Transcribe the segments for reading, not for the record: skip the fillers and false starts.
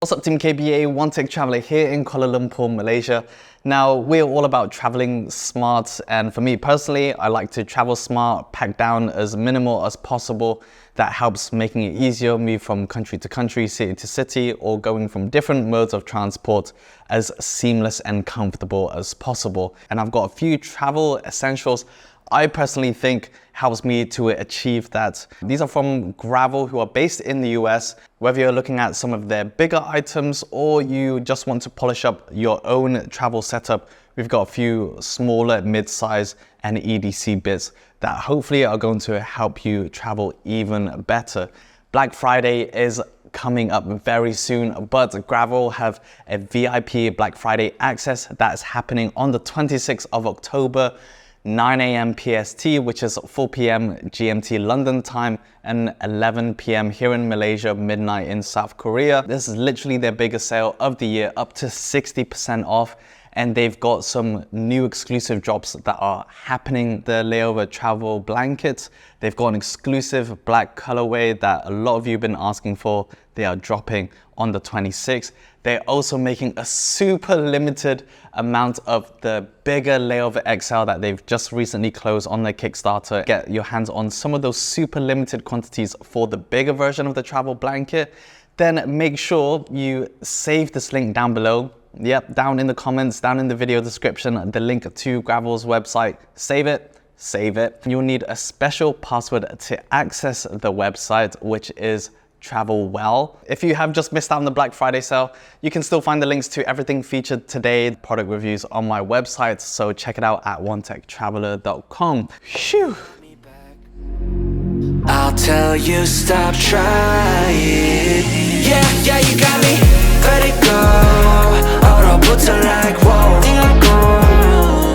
What's up, Team KBA? One Tech Traveler here in Kuala Lumpur, Malaysia. Now, we're all about traveling smart, and for me personally, I like to travel smart, pack down as minimal as possible. That helps making it easier, move from country to country, city to city, or going from different modes of transport as seamless and comfortable as possible. And I've got a few travel essentials I personally think helps me to achieve that. These are from Gravel, who are based in the US. Whether you're looking at some of their bigger items or you just want to polish up your own travel setup, we've got a few smaller, mid-size and EDC bits that hopefully are going to help you travel even better. Black Friday is coming up very soon, but Gravel have a VIP Black Friday access that's happening on the 26th of October. 9 a.m. PST, which is 4 p.m. GMT London time and 11 p.m. here in Malaysia, midnight in South Korea. This is literally their biggest sale of the year, up to 60% off. And they've got some new exclusive drops that are happening. The layover travel blankets, they've got an exclusive black colorway that a lot of you have been asking for. They are dropping on the 26th. They're also making a super limited amount of the bigger layover XL that they've just recently closed on their Kickstarter. Get your hands on some of those super limited quantities for the bigger version of the travel blanket. Then make sure you save this link down below. Yep, down in the comments, down in the video description, the link to Gravel's website. Save it. You'll need a special password to access the website, which is Travel Well. If you have just missed out on the Black Friday sale, you can still find the links to everything featured today, product reviews on my website, so check it out at onetechtraveler.com. Phew. I'll tell you stop trying. Yeah, you got me. Let it go. 얼어붙어 like whoa. 네가 꼭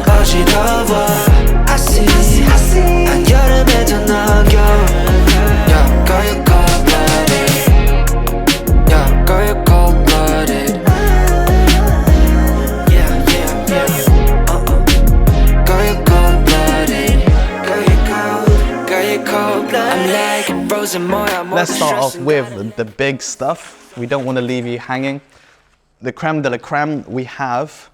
어지러워. I see. 한여름에도 넘겨. Yeah, girl, you cold-blooded. Yeah, girl, you cold-blooded. Yeah. Girl, you cold-blooded. Girl, you cold-blooded. I'm like frozen moya. Let's start off with the big stuff. We don't want to leave you hanging. The creme de la creme, we have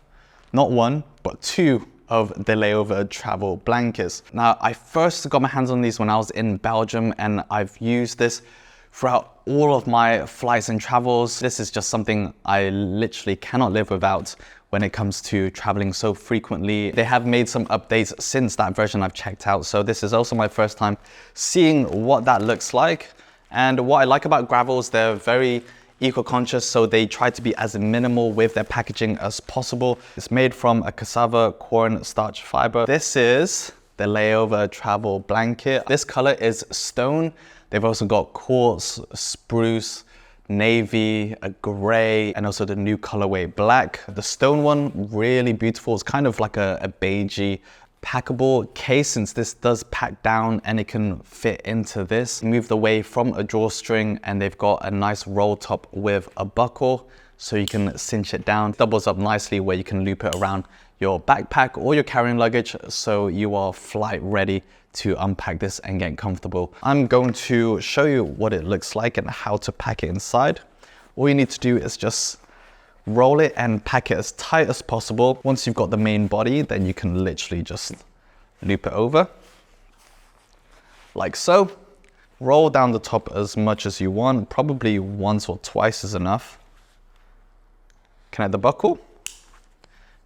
not one, but two of the layover travel blankets. Now, I first got my hands on these when I was in Belgium, and I've used this throughout all of my flights and travels. This is just something I literally cannot live without when it comes to traveling so frequently. They have made some updates since that version I've checked out, so this is also my first time seeing what that looks like. And what I like about Gravel is they're very eco-conscious, so they try to be as minimal with their packaging as possible. It's made from a cassava corn starch fiber. This is the layover travel blanket. This color is stone. They've also got quartz, spruce, navy, a gray, and also the new colorway black. The stone one, really beautiful. It's kind of like a beigey packable case, since this does pack down and it can fit into this. Moved away from a drawstring, and they've got a nice roll top with a buckle so you can cinch it down. Doubles up nicely where you can loop it around your backpack or your carrying luggage, so you are flight ready to unpack this and get comfortable. I'm going to show you what it looks like and how to pack it inside. All you need to do is just roll it and pack it as tight as possible. Once you've got the main body, then you can literally just loop it over like so. Roll down the top as much as you want, probably once or twice is enough. Connect the buckle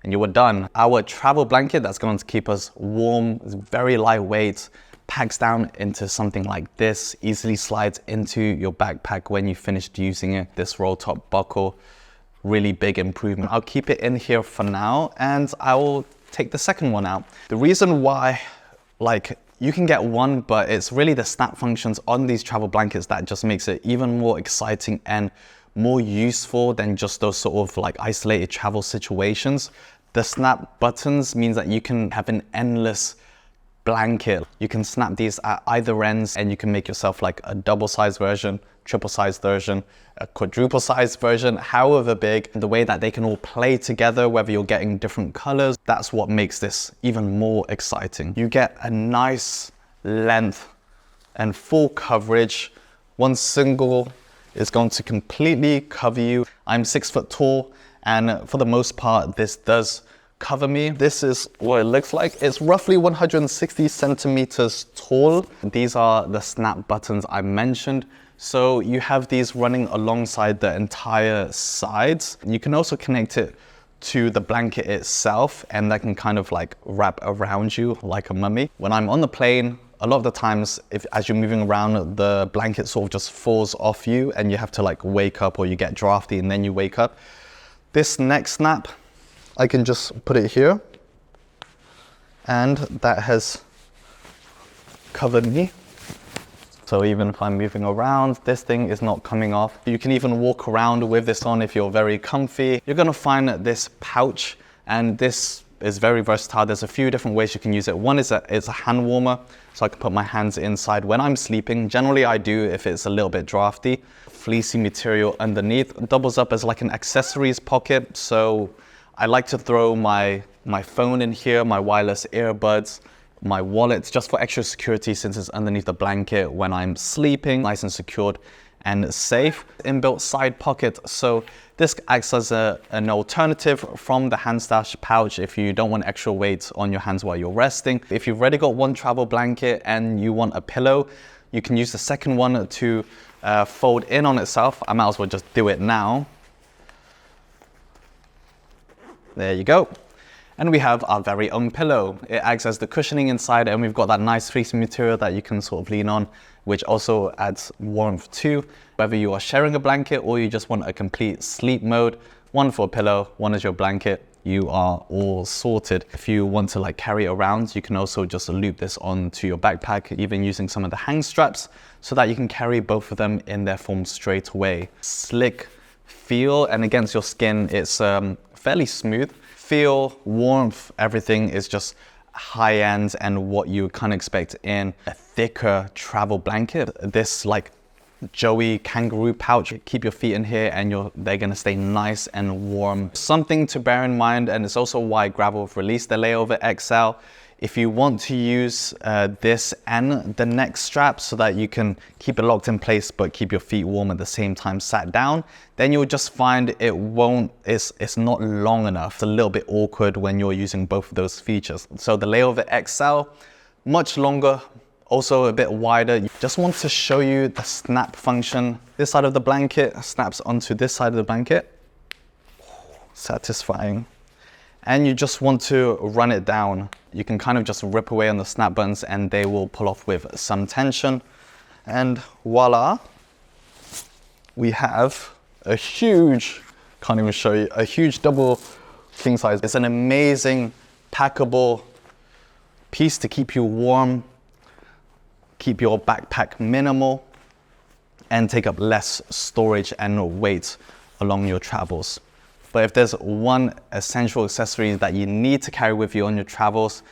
and you are done. Our travel blanket that's going to keep us warm, is very lightweight, packs down into something like this, easily slides into your backpack when you finished using it. This roll top buckle, really big improvement. I'll keep it in here for now, and I will take the second one out. The reason why, you can get one, but it's really the snap functions on these travel blankets that just makes it even more exciting and more useful than just those sort of isolated travel situations. The snap buttons means that you can have an endless blanket. You can snap these at either ends, and you can make yourself a double size version, triple size version, a quadruple size version, however big. The way that they can all play together, whether you're getting different colors, that's what makes this even more exciting. You get a nice length and full coverage, one single is going to completely cover you. I'm 6 foot tall, and for the most part, this does cover me. This is what it looks like. It's roughly 160 centimeters tall. These are the snap buttons I mentioned. So you have these running alongside the entire sides. You can also connect it to the blanket itself, and that can kind of like wrap around you like a mummy. When I'm on the plane, a lot of the times, as you're moving around, the blanket sort of just falls off you and you have to like wake up, or you get drafty and then you wake up. This neck snap, I can just put it here, and that has covered me. So even if I'm moving around, this thing is not coming off. You can even walk around with this on if you're very comfy. You're gonna find this pouch, and this is very versatile. There's a few different ways you can use it. One is it's a hand warmer, so I can put my hands inside when I'm sleeping. Generally I do if it's a little bit drafty. Fleecy material underneath. It doubles up as like an accessories pocket, so I like to throw my phone in here, my wireless earbuds, my wallet, just for extra security since it's underneath the blanket when I'm sleeping, nice and secured and safe. Inbuilt side pocket, so this acts as an alternative from the hand stash pouch if you don't want extra weight on your hands while you're resting. If you've already got one travel blanket and you want a pillow, you can use the second one to fold in on itself. I might as well just do it now. There you go. And we have our very own pillow. It acts as the cushioning inside, and we've got that nice fleecy material that you can sort of lean on, which also adds warmth too. Whether you are sharing a blanket or you just want a complete sleep mode, one for a pillow, one is your blanket, you are all sorted. If you want to like carry it around, you can also just loop this onto your backpack, even using some of the hang straps, so that you can carry both of them in their form straight away. Slick feel, and against your skin, it's fairly smooth. Feel, warmth, everything is just high end and what you kind of expect in a thicker travel blanket. This like Joey kangaroo pouch, keep your feet in here and they're gonna stay nice and warm. Something to bear in mind, and it's also why Gravel have released the Layover XL. If you want to use this and the neck strap so that you can keep it locked in place but keep your feet warm at the same time sat down, then you'll just find it's not long enough. It's a little bit awkward when you're using both of those features. So the Layover XL, much longer, also a bit wider. Just want to show you the snap function. This side of the blanket snaps onto this side of the blanket. Satisfying. And you just want to run it down. You can kind of just rip away on the snap buttons and they will pull off with some tension. And voila, we have a huge, can't even show you, a huge double king size. It's an amazing packable piece to keep you warm, keep your backpack minimal, and take up less storage and weight along your travels. But if there's one essential accessory that you need to carry with you on your travels,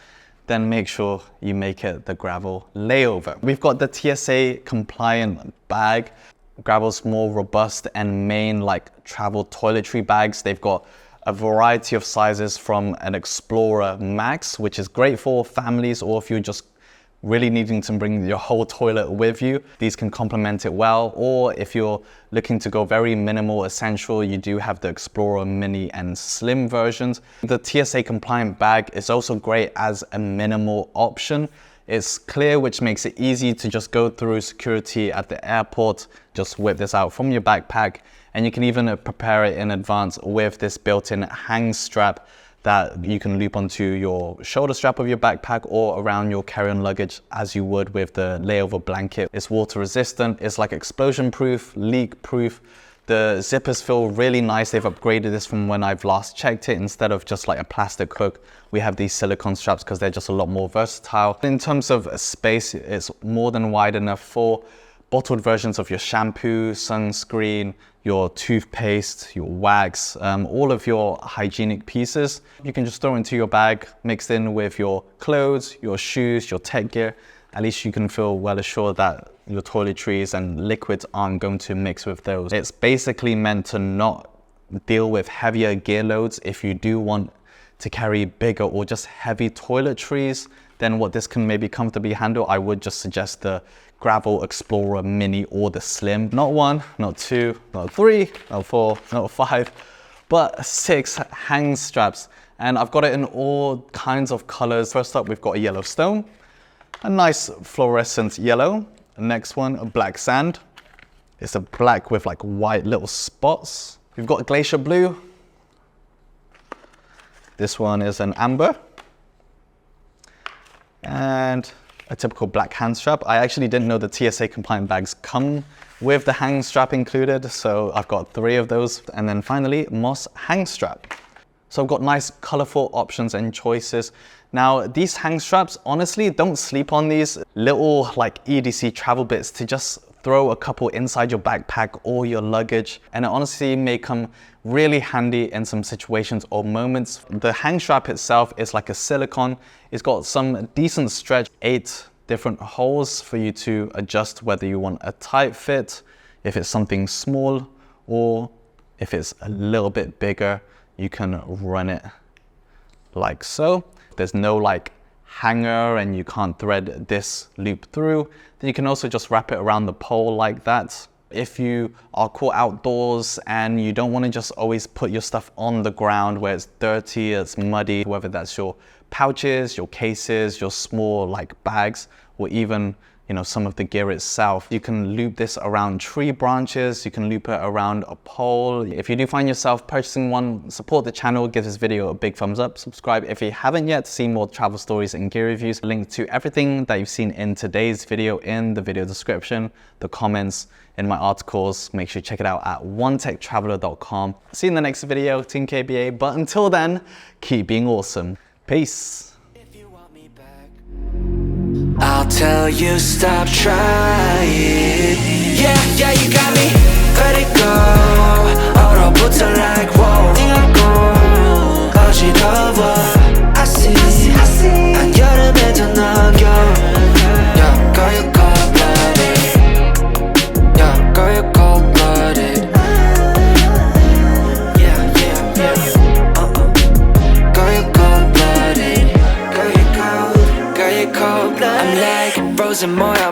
then make sure you make it the Gravel Layover. We've got the TSA compliant bag. Gravel's more robust and main like travel toiletry bags. They've got a variety of sizes from an Explorer Max, which is great for families, or if you're just really needing to bring your whole toilet with you, these can complement it well. Or if you're looking to go very minimal essential, you do have the Explorer Mini and Slim versions. The TSA compliant bag is also great as a minimal option. It's clear, which makes it easy to just go through security at the airport. Just whip this out from your backpack, and you can even prepare it in advance with this built-in hang strap that you can loop onto your shoulder strap of your backpack or around your carry-on luggage as you would with the Layover blanket. It's water resistant, it's like explosion proof, leak proof. The zippers feel really nice. They've upgraded this from when I've last checked it. Instead of just like a plastic hook, we have these silicone straps because they're just a lot more versatile. In terms of space, it's more than wide enough for bottled versions of your shampoo, sunscreen, your toothpaste, your wax, all of your hygienic pieces. You can just throw into your bag, mixed in with your clothes, your shoes, your tech gear. At least you can feel well assured that your toiletries and liquids aren't going to mix with those. It's basically meant to not deal with heavier gear loads. If you do want to carry bigger or just heavy toiletries, then what this can maybe comfortably handle, I would just suggest the Gravel Explorer Mini or the Slim. Not 1, not 2, not 3, not 4, not 5, but 6 hang straps. And I've got it in all kinds of colors. First up, we've got a yellow stone, a nice fluorescent yellow. The next one, a black sand. It's a black with like white little spots. We've got a glacier blue. This one is an amber. And a typical black hand strap. I actually didn't know the TSA compliant bags come with the hang strap included, so I've got 3 of those. And then finally, moss hang strap. So I've got nice colorful options and choices. Now these hang straps, honestly, don't sleep on these little like EDC travel bits to just throw a couple inside your backpack or your luggage, and it honestly may come really handy in some situations or moments. The hang strap itself is like a silicone. It's got some decent stretch, 8 different holes for you to adjust whether you want a tight fit, if it's something small, or if it's a little bit bigger, you can run it like so. There's no like hanger and you can't thread this loop through. Then you can also just wrap it around the pole like that. If you are caught outdoors and you don't want to just always put your stuff on the ground where it's dirty, it's muddy, whether that's your pouches, your cases, your small like bags, or even some of the gear itself, you can loop this around tree branches, you can loop it around a pole. If you do find yourself purchasing one, support the channel, give this video a big thumbs up, subscribe if you haven't yet to see more travel stories and gear reviews. Link to everything that you've seen in today's video in the video description, the comments, in my articles. Make sure you check it out at onetechtraveler.com. See you in the next video, Team KBA, but until then, keep being awesome. Peace. I'll tell you stop trying. Yeah, you got me. Let it go. 얼어붙어 like whoa. 띵하고 어지 더워. I see. 한여름에 더 녹여. Yeah, girl, you're cold-blooded. Yeah, girl, you're cold-blooded. Yeah. Girl, you're cold-blooded. Girl, you're cold. Girl, you're cold-blooded. I'm like frozen more.